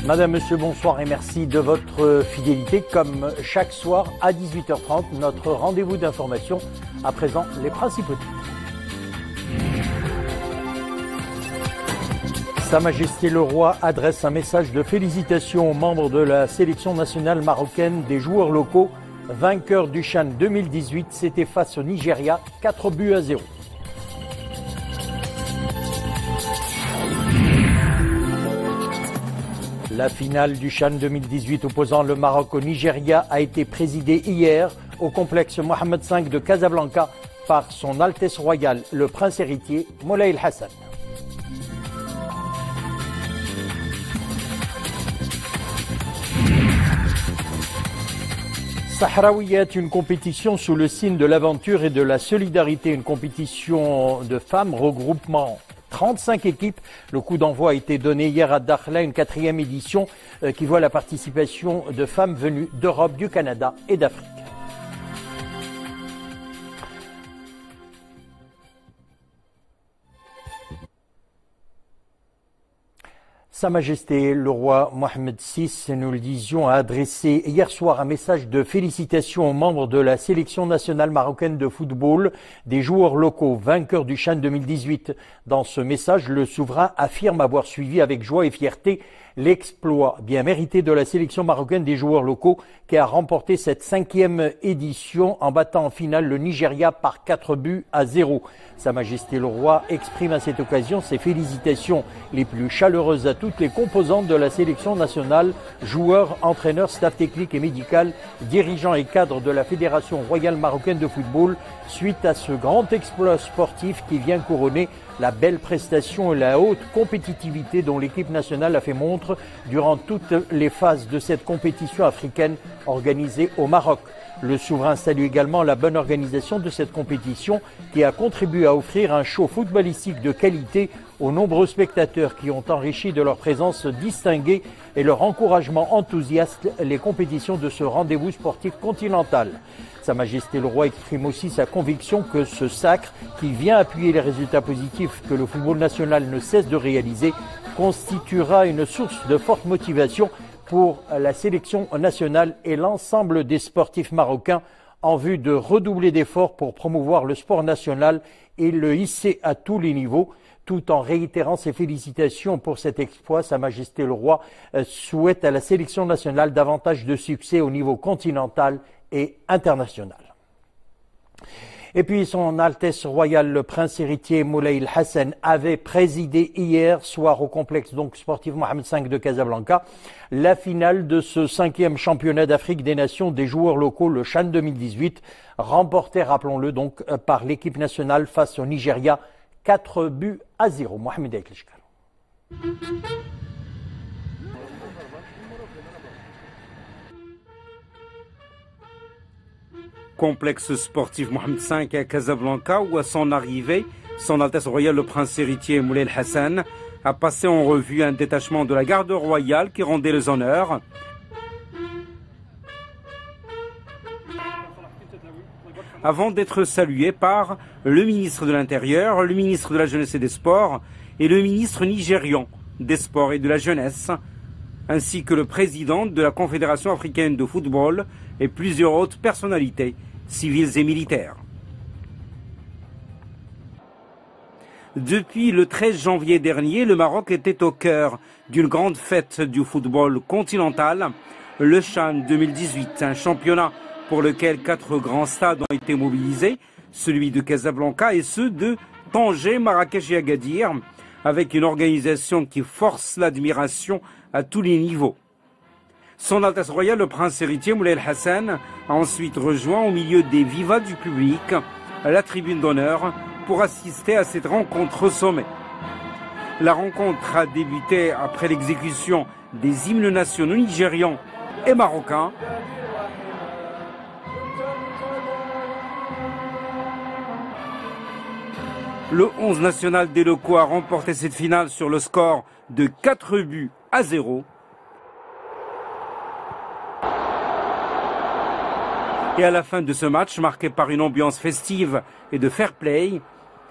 Madame, Monsieur, bonsoir et merci de votre fidélité. Comme chaque soir à 18h30, notre rendez-vous d'information. À présent, les principaux titres. Sa Majesté le Roi adresse un message de félicitations aux membres de la sélection nationale marocaine des joueurs locaux. Vainqueur du CHAN 2018, c'était face au Nigeria, 4-0. La finale du CHAN 2018 opposant le Maroc au Nigeria a été présidée hier au complexe Mohammed V de Casablanca par son Altesse Royale, le Prince héritier Moulay El Hassan. Sahraouiyat, une compétition sous le signe de l'aventure et de la solidarité, une compétition de femmes, regroupement 35 équipes. Le coup d'envoi a été donné hier à Dakhla, une 4e édition qui voit la participation de femmes venues d'Europe, du Canada et d'Afrique. Sa Majesté le Roi Mohammed VI, nous le disions, a adressé hier soir un message de félicitations aux membres de la sélection nationale marocaine de football, des joueurs locaux vainqueurs du CHAN 2018. Dans ce message, le souverain affirme avoir suivi avec joie et fierté l'exploit bien mérité de la sélection marocaine des joueurs locaux qui a remporté cette 5e édition en battant en finale le Nigeria par 4-0. Sa Majesté le Roi exprime à cette occasion ses félicitations les plus chaleureuses à toutes les composantes de la sélection nationale, joueurs, entraîneurs, staff technique et médical, dirigeants et cadres de la Fédération royale marocaine de football, suite à ce grand exploit sportif qui vient couronner la belle prestation et la haute compétitivité dont l'équipe nationale a fait montre durant toutes les phases de cette compétition africaine organisée au Maroc. Le souverain salue également la bonne organisation de cette compétition qui a contribué à offrir un show footballistique de qualité aux nombreux spectateurs qui ont enrichi de leur présence distinguée et leur encouragement enthousiaste les compétitions de ce rendez-vous sportif continental. Sa Majesté le Roi exprime aussi sa conviction que ce sacre, qui vient appuyer les résultats positifs que le football national ne cesse de réaliser, constituera une source de forte motivation pour la sélection nationale et l'ensemble des sportifs marocains en vue de redoubler d'efforts pour promouvoir le sport national et le hisser à tous les niveaux. Tout en réitérant ses félicitations pour cet exploit, Sa Majesté le Roi souhaite à la sélection nationale davantage de succès au niveau continental et international. Et puis son Altesse Royale, le Prince héritier Moulay El Hassan, avait présidé hier soir au complexe sportif Mohammed V de Casablanca la finale de ce 5e championnat d'Afrique des Nations des joueurs locaux, le CHAN 2018, remporté, rappelons-le donc, par l'équipe nationale face au Nigeria, 4-0. Mohamed Eklishkar. Complexe sportif Mohammed V à Casablanca, où à son arrivée, son Altesse Royale le Prince héritier Moulay El Hassan a passé en revue un détachement de la garde royale qui rendait les honneurs. Avant d'être salué par le ministre de l'Intérieur, le ministre de la Jeunesse et des Sports et le ministre nigérian des Sports et de la Jeunesse, ainsi que le président de la Confédération africaine de football et plusieurs autres personnalités civiles et militaires. Depuis le 13 janvier dernier, le Maroc était au cœur d'une grande fête du football continental, le CHAN 2018, un championnat pour lequel 4 grands stades ont été mobilisés, celui de Casablanca et ceux de Tanger, Marrakech et Agadir, avec une organisation qui force l'admiration à tous les niveaux. Son Altesse Royale, le Prince héritier Moulay El Hassan, a ensuite rejoint au milieu des vivats du public la tribune d'honneur pour assister à cette rencontre au sommet. La rencontre a débuté après l'exécution des hymnes nationaux nigérians et marocains. Le 11 national des locaux a remporté cette finale sur le score de 4-0. Et à la fin de ce match, marqué par une ambiance festive et de fair play,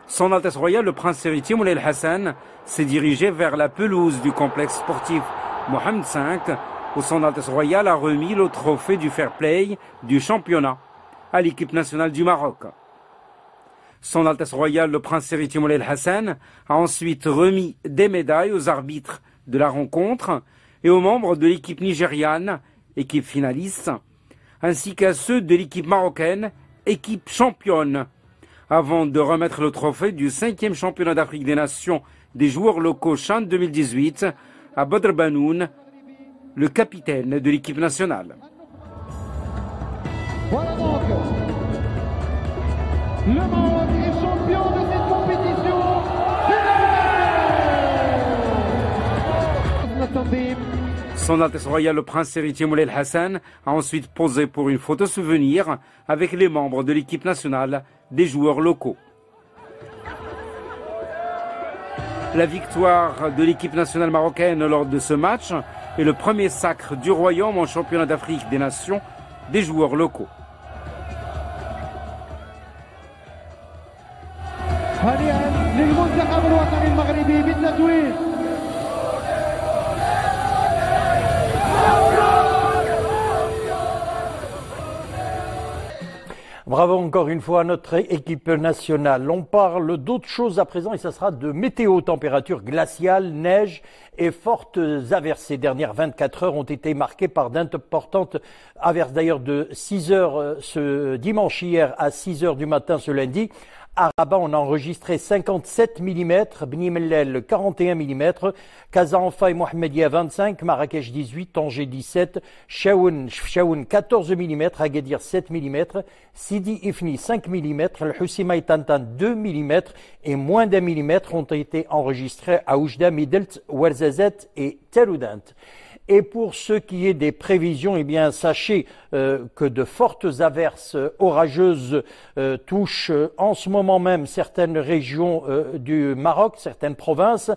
son Altesse Royale, le Prince héritier Moulay El Hassan, s'est dirigé vers la pelouse du complexe sportif Mohamed V, où son Altesse Royale a remis le trophée du fair play du championnat à l'équipe nationale du Maroc. Son Altesse Royale, le prince héritier Moulay Hassan, a ensuite remis des médailles aux arbitres de la rencontre et aux membres de l'équipe nigériane, équipe finaliste, ainsi qu'à ceux de l'équipe marocaine, équipe championne, avant de remettre le trophée du 5e championnat d'Afrique des Nations des joueurs locaux CHAN 2018 à Badr Banoun, le capitaine de l'équipe nationale. Voilà donc, le Maroc est champion de cette compétition. Son Altesse Royale, le prince héritier Moulay Hassan, a ensuite posé pour une photo souvenir avec les membres de l'équipe nationale des joueurs locaux. La victoire de l'équipe nationale marocaine lors de ce match est le premier sacre du royaume en championnat d'Afrique des Nations des joueurs locaux. Bravo encore une fois à notre équipe nationale. On parle d'autres choses à présent et ça sera de météo, température glaciale, neige et fortes averses. Ces dernières 24 heures ont été marquées par d'importantes averses. D'ailleurs de 6 heures ce dimanche hier à 6 heures du matin ce lundi. À Rabat, on a enregistré 57 mm, Bni Mellel 41 mm, Kazanfa et Mohamedia 25, Marrakech 18, Tanger 17, Chaoun 14 mm, Agadir 7 mm, Sidi Ifni 5 mm, le Husima et Tantan 2 mm et moins d'1 mm ont été enregistrés à Oujda, Midelt, Ouarzazet et Teroudant. Et pour ce qui est des prévisions, eh bien, sachez que de fortes averses orageuses touchent en ce moment même certaines régions du Maroc, certaines provinces.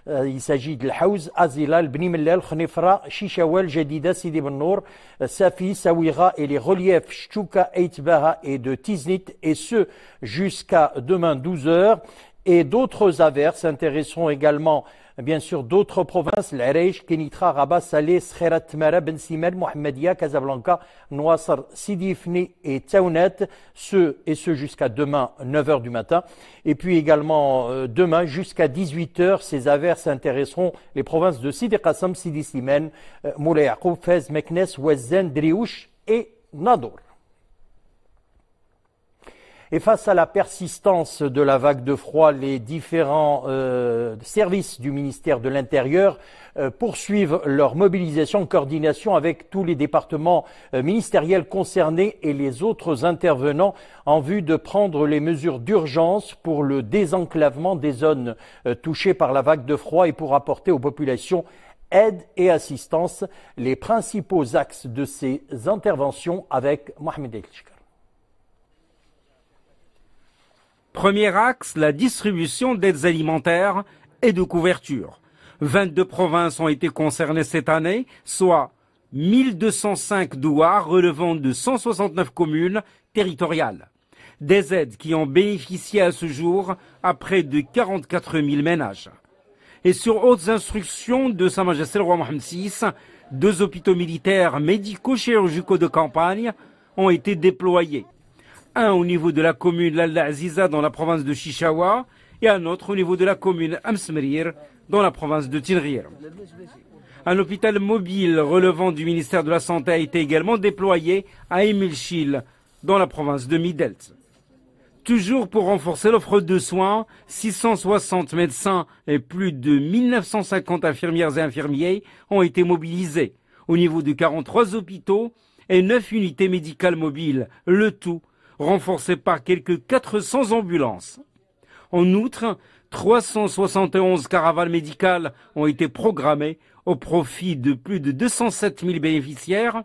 Il s'agit de l'Haouz, Azilal, Bni Mellel, Khnifra, Chichawel, Jadida, Sidi Ben Nour, Safi, Sawira et les reliefs Chouka, Eitbaha et de Tiznit, et ce jusqu'à demain 12 heures. Et d'autres averses intéresseront également bien sûr d'autres provinces, l'Areish, Kenitra, Rabat, Saleh, Skhirat, Mara, Ben Simel, Mohamedia, Casablanca, Nouassar, Sidi Ifni et Taounet, ce jusqu'à demain 9h du matin. Et puis également demain jusqu'à 18h, ces averses intéresseront les provinces de Sidi Qassam, Sidi Slimane, Moulay Yaqoub, Fez, Meknes, Ouazen, Driouch et Nadour. Et face à la persistance de la vague de froid, les différents services du ministère de l'Intérieur poursuivent leur mobilisation en coordination avec tous les départements ministériels concernés et les autres intervenants en vue de prendre les mesures d'urgence pour le désenclavement des zones touchées par la vague de froid et pour apporter aux populations aide et assistance. Les principaux axes de ces interventions avec Mohamed Elchkar. Premier axe, la distribution d'aides alimentaires et de couverture. 22 provinces ont été concernées cette année, soit 1205 douars relevant de 169 communes territoriales. Des aides qui ont bénéficié à ce jour à près de 44 000 ménages. Et sur hautes instructions de Sa Majesté le roi Mohamed VI, 2 hôpitaux militaires médico-chirurgicaux de campagne ont été déployés. Un au niveau de la commune Lalla Aziza dans la province de Chichawa et un autre au niveau de la commune Amsmerir dans la province de Tinrir. Un hôpital mobile relevant du ministère de la Santé a été également déployé à Emilchil dans la province de Midelt. Toujours pour renforcer l'offre de soins, 660 médecins et plus de 1950 infirmières et infirmiers ont été mobilisés au niveau de 43 hôpitaux et 9 unités médicales mobiles, le tout renforcé par quelques 400 ambulances. En outre, 371 caravanes médicales ont été programmées au profit de plus de 207 000 bénéficiaires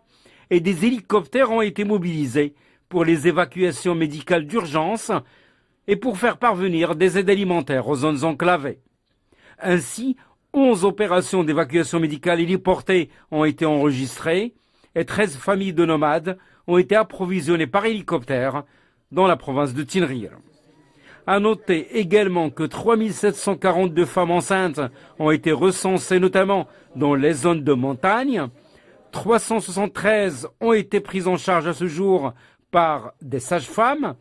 et des hélicoptères ont été mobilisés pour les évacuations médicales d'urgence et pour faire parvenir des aides alimentaires aux zones enclavées. Ainsi, 11 opérations d'évacuation médicale héliportée ont été enregistrées et 13 familles de nomades ont été approvisionnées par hélicoptère dans la province de Tinrir. À noter également que 3742 femmes enceintes ont été recensées, notamment dans les zones de montagne. 373 ont été prises en charge à ce jour par des sages-femmes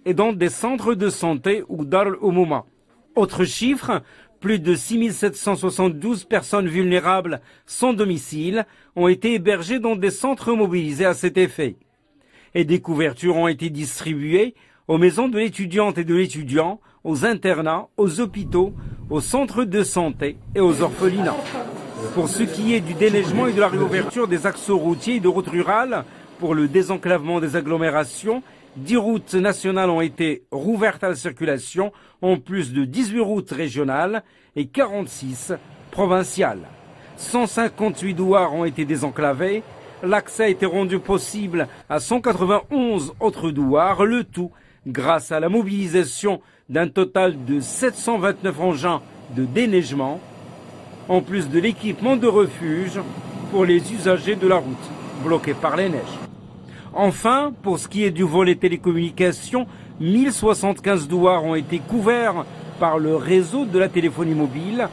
et dans des centres de santé ou Dar al-Oumouma. Autre chiffre, plus de 6772 personnes vulnérables sans domicile ont été hébergées dans des centres mobilisés à cet effet. Et des couvertures ont été distribuées aux maisons de l'étudiante et de l'étudiant, aux internats, aux hôpitaux, aux centres de santé et aux orphelinats. Pour ce qui est du déneigement et de la réouverture des axes routiers et de routes rurales, pour le désenclavement des agglomérations, 10 routes nationales ont été rouvertes à la circulation, en plus de 18 routes régionales et 46 provinciales. 158 douars ont été désenclavés. L'accès a été rendu possible à 191 autres douars, le tout grâce à la mobilisation d'un total de 729 engins de déneigement, en plus de l'équipement de refuge pour les usagers de la route bloqués par les neiges. Enfin, pour ce qui est du volet télécommunications, 1075 douars ont été couverts par le réseau de la téléphonie mobile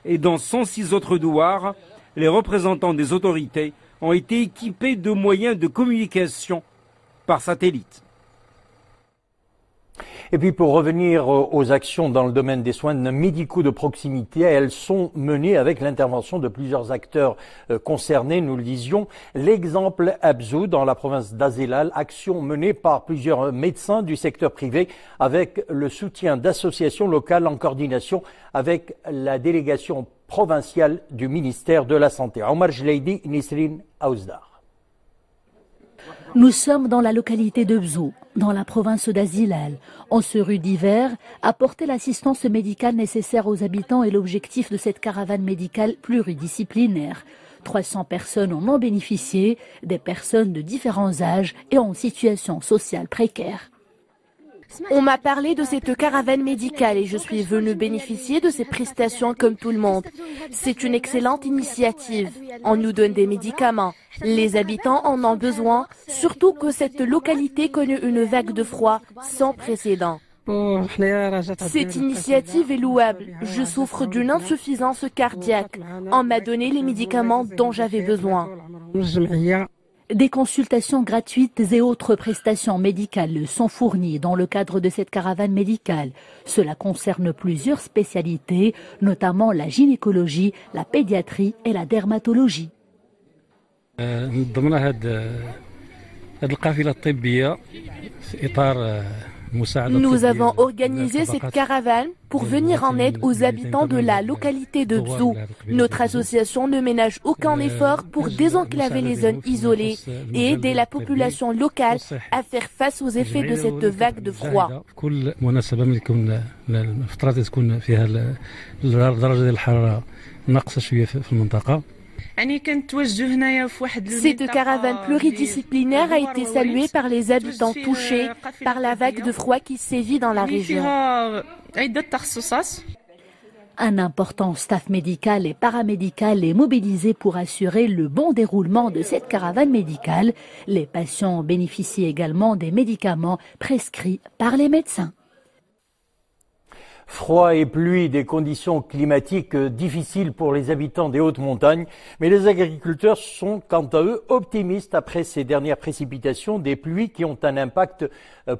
et dans 106 autres douars, les représentants des autorités ont été équipés de moyens de communication par satellite. Et puis pour revenir aux actions dans le domaine des soins médicaux de proximité, elles sont menées avec l'intervention de plusieurs acteurs concernés, nous le disions. L'exemple Abzou dans la province d'Azélal, action menée par plusieurs médecins du secteur privé avec le soutien d'associations locales en coordination avec la délégation provinciale du ministère de la Santé. Omar Jleidi, Nisrine Aouzdar. Nous sommes dans la localité de Bzou, dans la province d'Azélal. En ce rue d'hiver, apporter l'assistance médicale nécessaire aux habitants est l'objectif de cette caravane médicale pluridisciplinaire. 300 personnes en ont bénéficié, des personnes de différents âges et en situation sociale précaire. On m'a parlé de cette caravane médicale et je suis venue bénéficier de ces prestations comme tout le monde. C'est une excellente initiative. On nous donne des médicaments. Les habitants en ont besoin, surtout que cette localité connaît une vague de froid sans précédent. Cette initiative est louable. Je souffre d'une insuffisance cardiaque. On m'a donné les médicaments dont j'avais besoin. Des consultations gratuites et autres prestations médicales sont fournies dans le cadre de cette caravane médicale. Cela concerne plusieurs spécialités, notamment la gynécologie, la pédiatrie et la dermatologie. Nous avons organisé cette caravane pour venir en aide aux habitants de la localité de Bzou. Notre association ne ménage aucun effort pour désenclaver les zones isolées et aider la population locale à faire face aux effets de cette vague de froid. Cette caravane pluridisciplinaire a été saluée par les habitants touchés par la vague de froid qui sévit dans la région. Un important staff médical et paramédical est mobilisé pour assurer le bon déroulement de cette caravane médicale. Les patients bénéficient également des médicaments prescrits par les médecins. Froid et pluie, des conditions climatiques difficiles pour les habitants des hautes montagnes, mais les agriculteurs sont quant à eux optimistes après ces dernières précipitations, des pluies qui ont un impact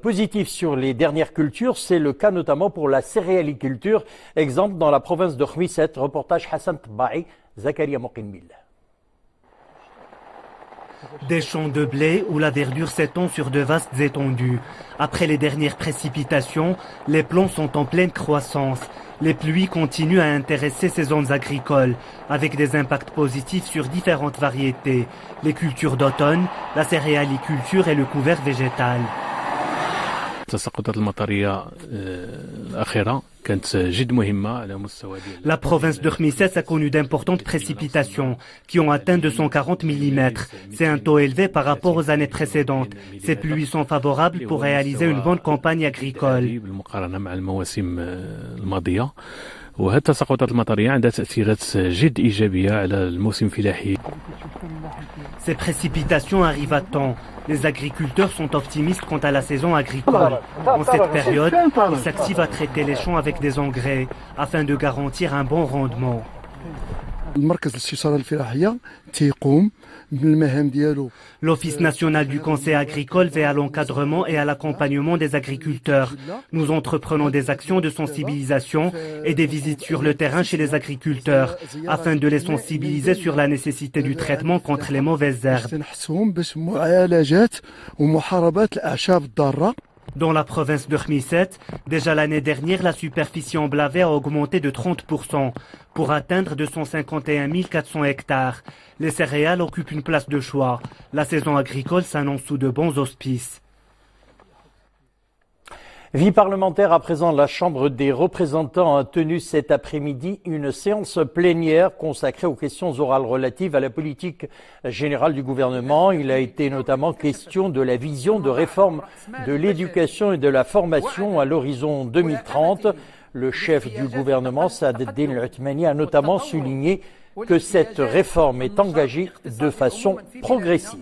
positif sur les dernières cultures. C'est le cas notamment pour la céréaliculture, exemple dans la province de Khmisset. Reportage Hassan Tbaï, Zakaria Mokinmil. Des champs de blé où la verdure s'étend sur de vastes étendues. Après les dernières précipitations, les plants sont en pleine croissance. Les pluies continuent à intéresser ces zones agricoles, avec des impacts positifs sur différentes variétés. Les cultures d'automne, la céréaliculture et le couvert végétal. La province de Khmisset a connu d'importantes précipitations qui ont atteint 240 mm. C'est un taux élevé par rapport aux années précédentes. Ces pluies sont favorables pour réaliser une bonne campagne agricole. وهذه التساقطات المطرية عندها تأثيرات جد إيجابية على الموسم الفلاحي. Ces précipitations arrivent à temps. Les agriculteurs sont optimistes quant à la saison agricole. En cette période, ils s'activent à traiter les champs avec des engrais afin de garantir un bon rendement. L'Office national du conseil agricole veille à l'encadrement et à l'accompagnement des agriculteurs. Nous entreprenons des actions de sensibilisation et des visites sur le terrain chez les agriculteurs afin de les sensibiliser sur la nécessité du traitement contre les mauvaises herbes. Dans la province de Khmisset, déjà l'année dernière, la superficie emblavée a augmenté de 30% pour atteindre 251 400 hectares. Les céréales occupent une place de choix. La saison agricole s'annonce sous de bons auspices. Vie parlementaire à présent, la Chambre des représentants a tenu cet après-midi une séance plénière consacrée aux questions orales relatives à la politique générale du gouvernement. Il a été notamment question de la vision de réforme de l'éducation et de la formation à l'horizon 2030. Le chef du gouvernement, Saad El-Din Al-Othmani, a notamment souligné que cette réforme est engagée de façon progressive.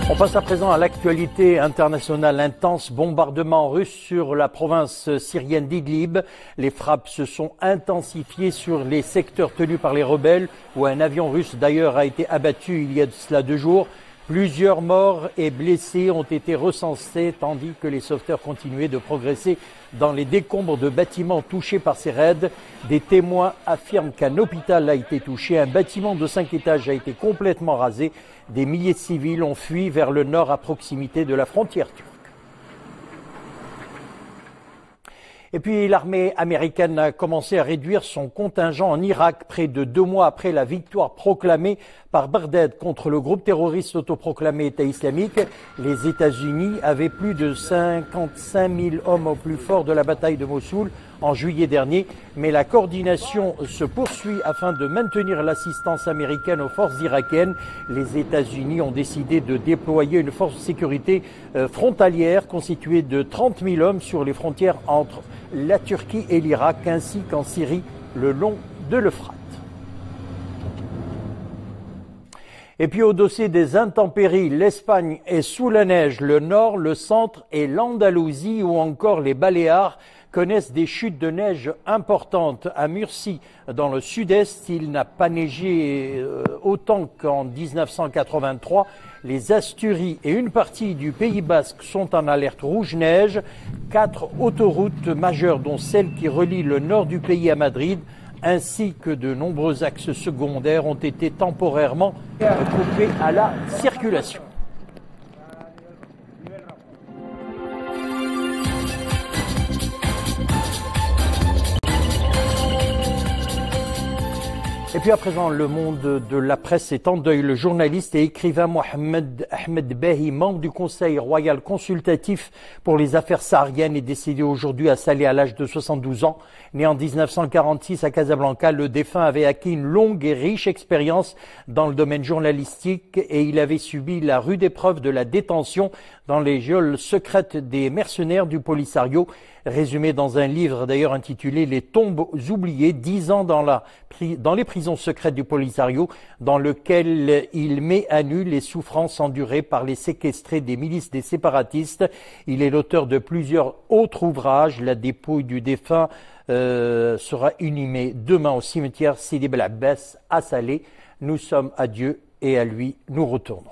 On passe à présent à l'actualité internationale. Intense bombardement russe sur la province syrienne d'Idlib. Les frappes se sont intensifiées sur les secteurs tenus par les rebelles, où un avion russe d'ailleurs a été abattu il y a de cela 2 jours. Plusieurs morts et blessés ont été recensés, tandis que les sauveteurs continuaient de progresser dans les décombres de bâtiments touchés par ces raids. Des témoins affirment qu'un hôpital a été touché, un bâtiment de 5 étages a été complètement rasé. Des milliers de civils ont fui vers le nord à proximité de la frontière turque. Et puis l'armée américaine a commencé à réduire son contingent en Irak près de 2 mois après la victoire proclamée par Bagdad contre le groupe terroriste autoproclamé État islamique. Les États-Unis avaient plus de 55 000 hommes au plus fort de la bataille de Mossoul en juillet dernier, mais la coordination se poursuit afin de maintenir l'assistance américaine aux forces irakiennes. Les États-Unis ont décidé de déployer une force de sécurité frontalière constituée de 30 000 hommes sur les frontières entre la Turquie et l'Irak, ainsi qu'en Syrie, le long de l'Euphrate. Et puis au dossier des intempéries, l'Espagne est sous la neige, le nord, le centre et l'Andalousie ou encore les Baléares connaissent des chutes de neige importantes. À Murcie, dans le sud-est, il n'a pas neigé autant qu'en 1983. Les Asturies et une partie du Pays Basque sont en alerte rouge-neige. 4 autoroutes majeures, dont celle qui relie le nord du pays à Madrid, ainsi que de nombreux axes secondaires, ont été temporairement coupés à la circulation. Et puis à présent, le monde de la presse est en deuil. Le journaliste et écrivain Mohamed Ahmed Bahi, membre du Conseil royal consultatif pour les affaires sahariennes, est décédé aujourd'hui à Salé à l'âge de 72 ans. Né en 1946 à Casablanca, le défunt avait acquis une longue et riche expérience dans le domaine journalistique et il avait subi la rude épreuve de la détention dans les geôles secrètes des mercenaires du Polisario, résumé dans un livre d'ailleurs intitulé « Les tombes oubliées, 10 ans dans les prisons secrètes du Polisario », dans lequel il met à nu les souffrances endurées par les séquestrés des milices des séparatistes. Il est l'auteur de plusieurs autres ouvrages. La dépouille du défunt sera inhumée demain au cimetière Sidi Bel Abbas à Salé. Nous sommes à Dieu et à lui nous retournons.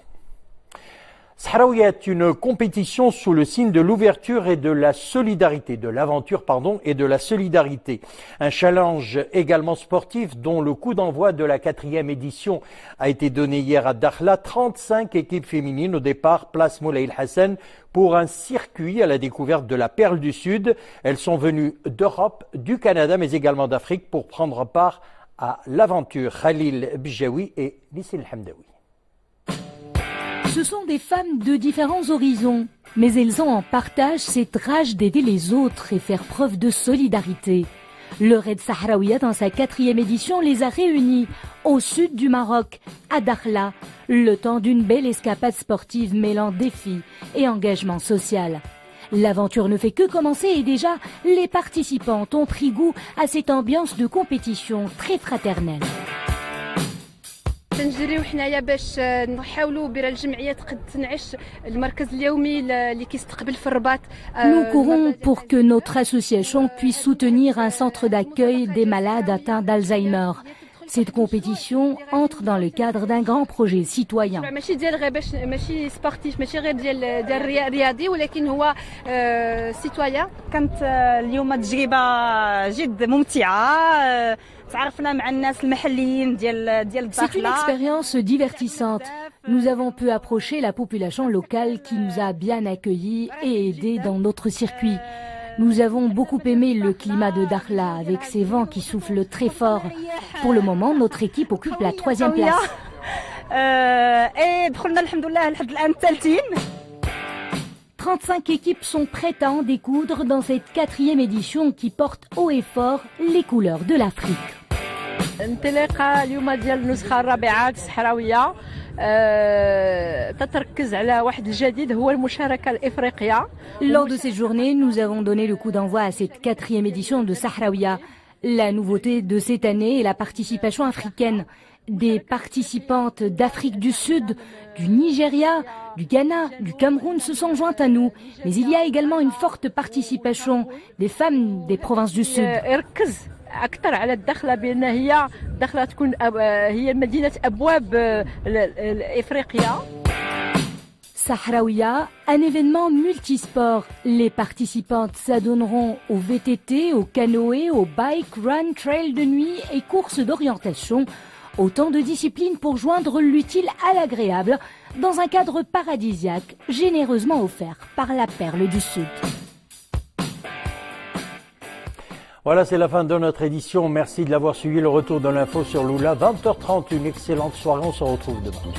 Sahraoui est une compétition sous le signe de l'ouverture et de la solidarité, de l'aventure et de la solidarité. Un challenge également sportif dont le coup d'envoi de la 4e édition a été donné hier à Dakhla. 35 équipes féminines au départ, place Moulay El Hassan, pour un circuit à la découverte de la Perle du Sud. Elles sont venues d'Europe, du Canada, mais également d'Afrique pour prendre part à l'aventure. Khalil Bijawi et Nissil Hamdaoui. Ce sont des femmes de différents horizons, mais elles ont en partage cette rage d'aider les autres et faire preuve de solidarité. Le Raid Sahraouia, dans sa 4e édition, les a réunis au sud du Maroc, à Dakhla, le temps d'une belle escapade sportive mêlant défi et engagement social. L'aventure ne fait que commencer et déjà, les participants ont pris goût à cette ambiance de compétition très fraternelle. تنجريو حنايا باش نحاولوا بر الجمعيه تنعش المركز اليومي اللي كيستقبل في الرباط. Nous courons pour que notre association puisse soutenir un centre d'accueil des malades atteints d'Alzheimer. Cette compétition entre dans le cadre d'un grand projet citoyen. ماشي ديال غير باش ماشي سبورتيف ماشي غير ديال رياضي ولكن هو سيتويان. كانت اليوم تجربه جد ممتعه. C'est une expérience divertissante. Nous avons pu approcher la population locale qui nous a bien accueillis et aidés dans notre circuit. Nous avons beaucoup aimé le climat de Dakhla avec ses vents qui soufflent très fort. Pour le moment, notre équipe occupe la 3e place. 35 équipes sont prêtes à en découdre dans cette 4e édition qui porte haut et fort les couleurs de l'Afrique. انطلاقه اليوم ديال النسخه الرابعه الصحراويه تتركز على واحد الجديد هو المشاركه الافريقيه. Lors de cette journée, nous avons donné le coup d'envoi à cette 4e édition de Sahraouia. La nouveauté de cette année est la participation africaine. Des participantes d'Afrique du Sud, du Nigeria, du Ghana, du Cameroun se sont jointes à nous. Mais il y a également une forte participation des femmes des provinces du Sud. أكثر على الدخلة بأن هي دخلة تكون هي مدينة أبواب إفريقيا. Sahraouia, un événement multisport. Les participantes s'adonneront au VTT, au canoë, au bike, run, trail de nuit et courses d'orientation. Autant de disciplines pour joindre l'utile à l'agréable dans un cadre paradisiaque généreusement offert par la Perle du Sud. Voilà, c'est la fin de notre édition. Merci de l'avoir suivi. Le retour de l'info sur Lula, 20h30. Une excellente soirée. On se retrouve demain.